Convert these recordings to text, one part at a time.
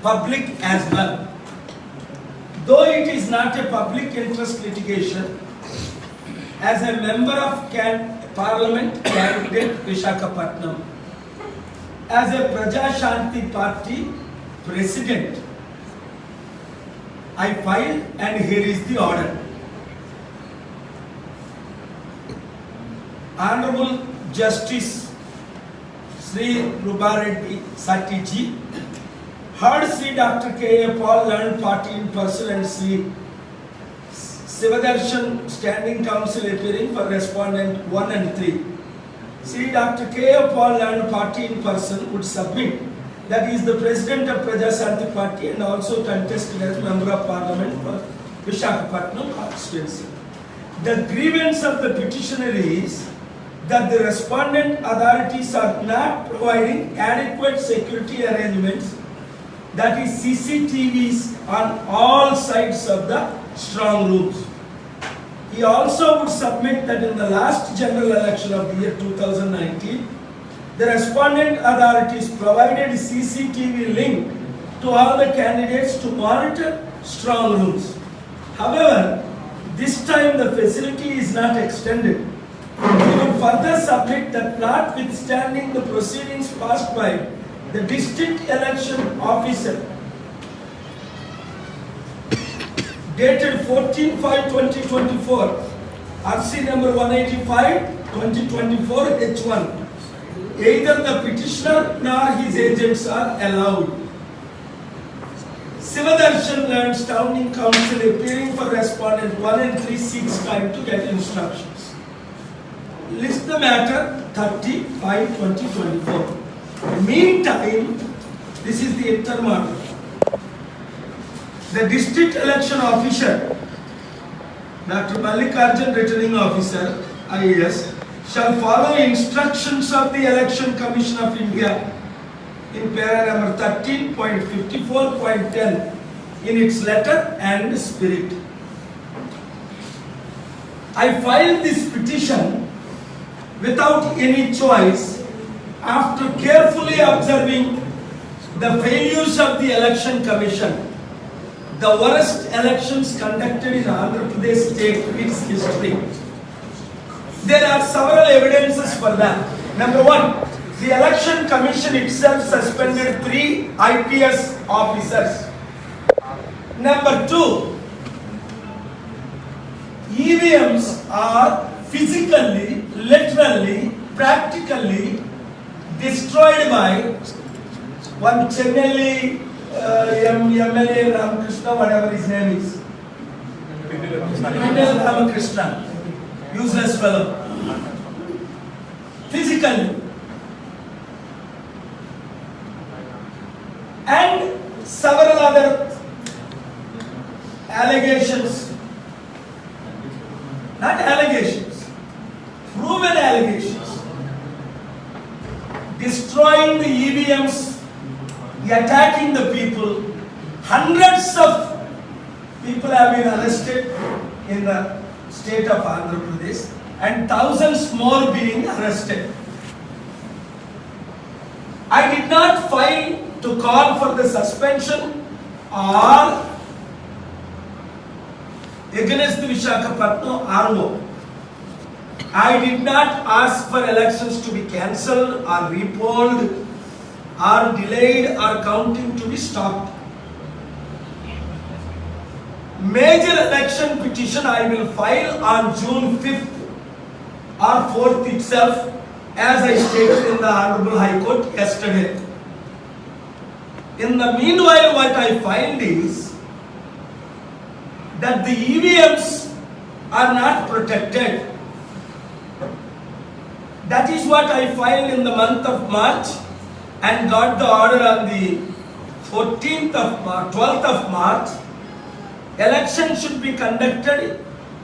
public as well. Though it is not a public interest litigation, as a member of Parliament candidate Visakhapatnam, as a Praja Shanti Party president, I filed, and here is the order. Honorable Justice Sri Rubareddy Satiji heard Sri Dr. K.A. Paul, learned party in person, and Sri Sivadarshan Standing Counsel appearing for respondent 1 and 3. Sri Dr. K.A. Paul, learned party in person, would submit that he is the president of Praja Shanti Party and also contested as member of parliament for Visakhapatnam constituency. The grievance of the petitioner is that the respondent authorities are not providing adequate security arrangements, that is CCTVs on all sides of the strong rooms. He also would submit that in the last general election of the year 2019, the respondent authorities provided CCTV link to all the candidates to monitor strong rooms. However, this time the facility is not extended. We will further submit that notwithstanding the proceedings passed by the district election officer dated 14/5/2024, RC number 185/2024 H1, either the petitioner nor his agents are allowed. Sivadarshan learned Standing Counsel appearing for respondent 1 and 3 seeks time to get instructions. List the matter 30/5/2024. Meantime, this is the interim order. The district election officer, Dr. Mallikarjun, returning officer, IAS, shall follow instructions of the Election Commission of India in para number 13.54.10 in its letter and spirit. I filed this petition without any choice after carefully observing the failures of the Election Commission, the worst elections conducted in Andhra Pradesh state in its history. There are several evidences for that. Number one, the Election Commission itself suspended 3 IPS officers. Number two, EVMs are physically, literally, practically destroyed by one Chennai MLA Ramakrishna, whatever his name is. Ramakrishna, useless fellow. Physically. And several other allegations. Not allegations, proven allegations. Destroying the EVMs, attacking the people. Hundreds of people have been arrested in the state of Andhra Pradesh and thousands more being arrested. I did not file to call for the suspension or against the Visakhapatnam RO. I did not ask for elections to be cancelled or repolled or delayed or counting to be stopped. Major election petition I will file on June 5th or 4th itself, as I stated in the Honorable High Court yesterday. In the meanwhile, what I find is that the EVMs are not protected. That is what I filed in the month of March and got the order on the 12th of March. Election should be conducted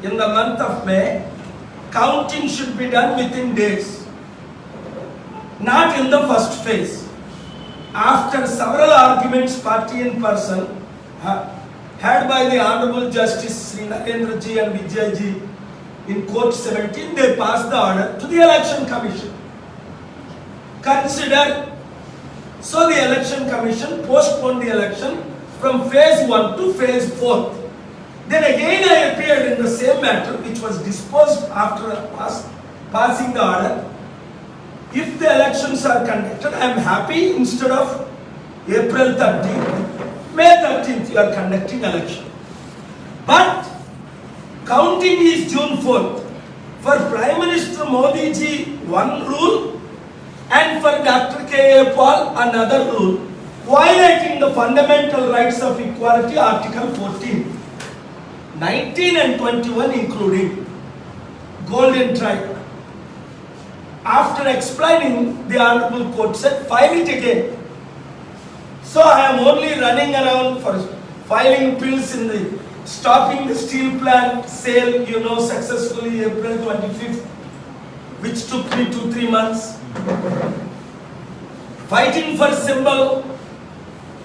in the month of May. Counting should be done within days, not in the first phase. After several arguments, party in person, had by the Honorable Justice Sri Narendra Ji and Vijay Ji in Court 17, they passed the order to the Election Commission. Consider So the election commission postponed the election from phase 1 to phase 4. Then again I appeared in the same matter, which was disposed after passing the order. If the elections are conducted, I am happy instead of April 13th, May 13th you are conducting election. But counting is June 4th. For Prime Minister Modi ji, one rule, and for Dr. K.A. Paul, another rule, violating the fundamental rights of equality, Article 14, 19 and 21 including Golden Tribe. After explaining, the Honorable Court said, file it again. So I am only running around for filing bills in the stopping the steel plant sale, successfully April 25th, which took me 2-3 months. Fighting for symbol.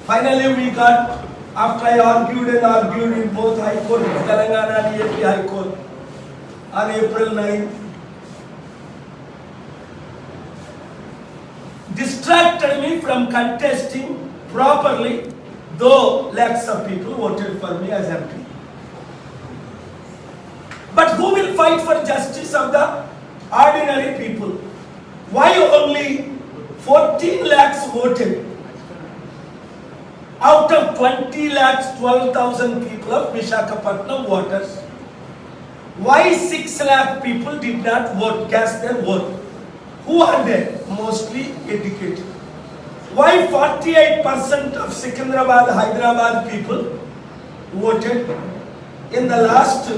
Finally we got, after I argued in both High Court, Telangana and AP High Court, on April 9th. Distracted me from contesting properly, though lakhs of people voted for me as MP. But who will fight for justice of the ordinary people? Why only 14 lakhs voted out of 20 lakhs 12,000 people of Visakhapatnam voters? Why 6 lakh people did not vote, cast their vote? Who are they? Mostly educated. Why 48% of Secunderabad, Hyderabad people voted in the last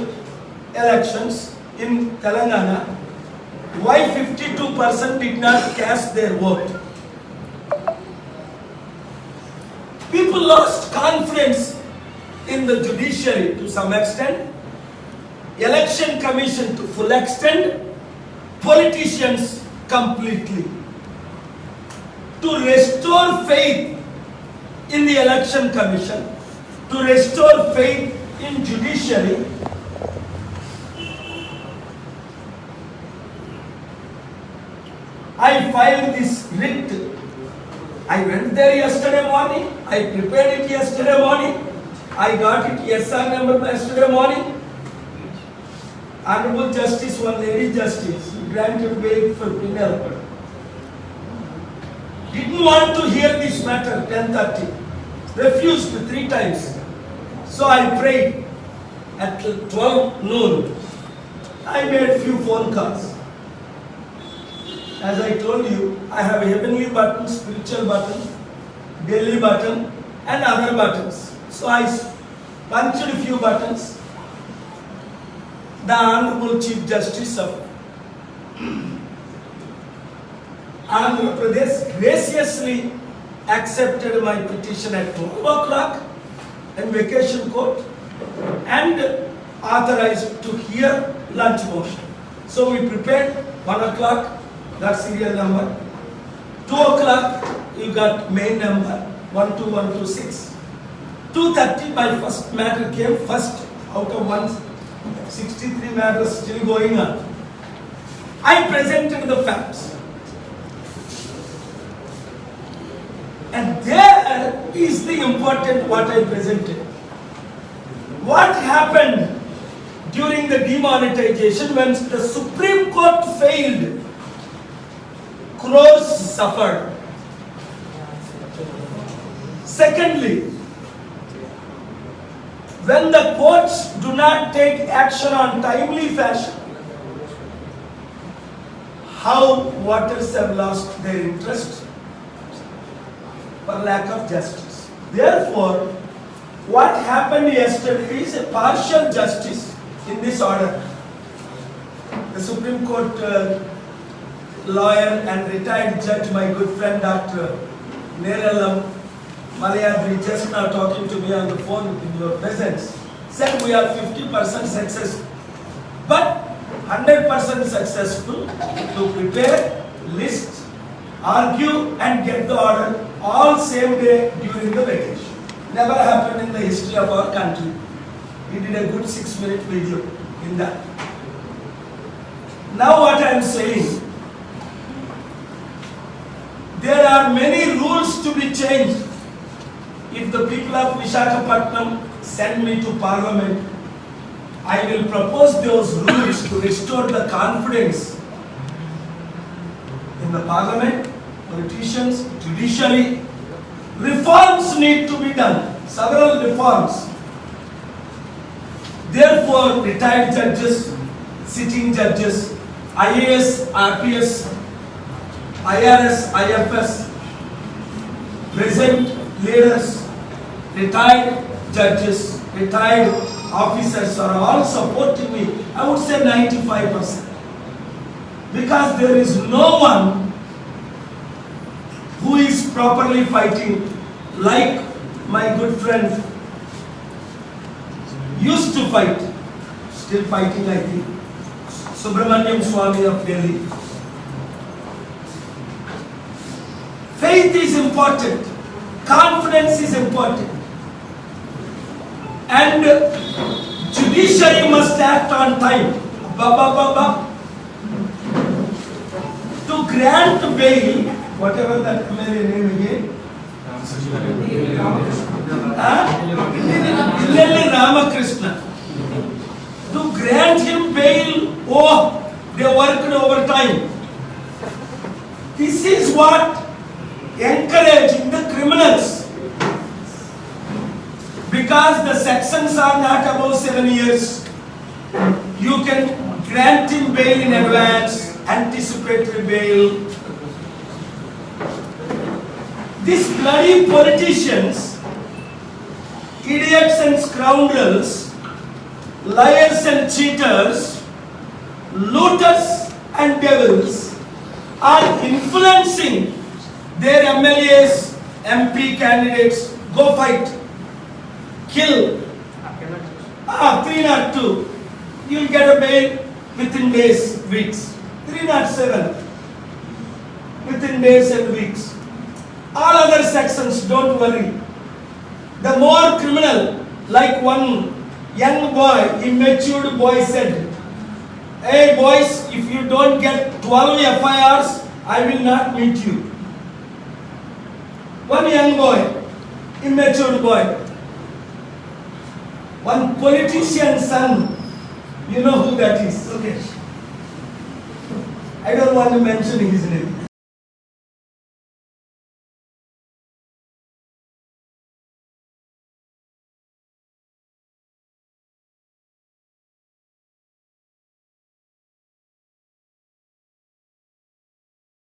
elections in Telangana? Why 52% did not cast their vote? People lost confidence in the judiciary to some extent, election commission to full extent, politicians completely. To restore faith in the election commission, to restore faith in judiciary, I filed this writ. I went there yesterday morning. I prepared it yesterday morning. I got it SR number yesterday morning. Honorable Justice, one lady justice, granted bail for criminal. Didn't want to hear this matter, 10:30. Refused 3 times. So I prayed at 12 noon. I made few phone calls. As I told you, I have a heavenly button, spiritual button, daily button, and other buttons. So I punched a few buttons. The Honorable Chief Justice of Andhra Pradesh graciously accepted my petition at 12 o'clock in vacation court and authorized to hear lunch motion. So we prepared 1 o'clock, got serial number. 2 o'clock, you got main number 12126. 2:30, my first matter came first out of 163 matters still going on. I presented the facts. And there is the important what I presented. What happened during the demonetization when the Supreme Court failed? Crores suffered. Secondly, when the courts do not take action on timely fashion, how voters have lost their interest for lack of justice. Therefore, what happened yesterday is a partial justice in this order. The Supreme Court lawyer and retired judge, my good friend Dr. Neralam Malayadri, just now talking to me on the phone in your presence, said we are 50% successful, but 100% successful to prepare, list, argue and get the order all same day during the vacation. Never happened in the history of our country. He did a good 6-minute video in that. Now what I am saying, there are many rules rules to be changed. If the people of Visakhapatnam send me to Parliament, I will propose those rules to restore the confidence in the Parliament, politicians, judiciary. Reforms need to be done, several reforms. Therefore, retired judges, sitting judges, IAS, RPS, IRS, IFS, present leaders, retired judges, retired officers are all supporting me. I would say 95%. Because there is no one who is properly fighting like my good friend used to fight, still fighting I think, Subramaniam Swami of Delhi. Faith is important, confidence is important, and judiciary must act on time. To grant bail, whatever that MLA name again, Ramakrishna, to grant him bail, oh, they worked overtime. This is what encouraging the criminals, because the sections are not above 7 years. You can grant him bail in advance, anticipatory bail. These bloody politicians, idiots and scoundrels, liars and cheaters, looters and devils are influencing their MLAs, MP candidates. Go fight, kill. 302, you'll get a bail within days, weeks. 307, within days and weeks. All other sections, don't worry. The more criminal, like one young boy, immature boy said, hey boys, if you don't get 12 FIRs, I will not meet you. One young boy, immature boy. One politician's son, you know who that is, okay. I don't want to mention his name.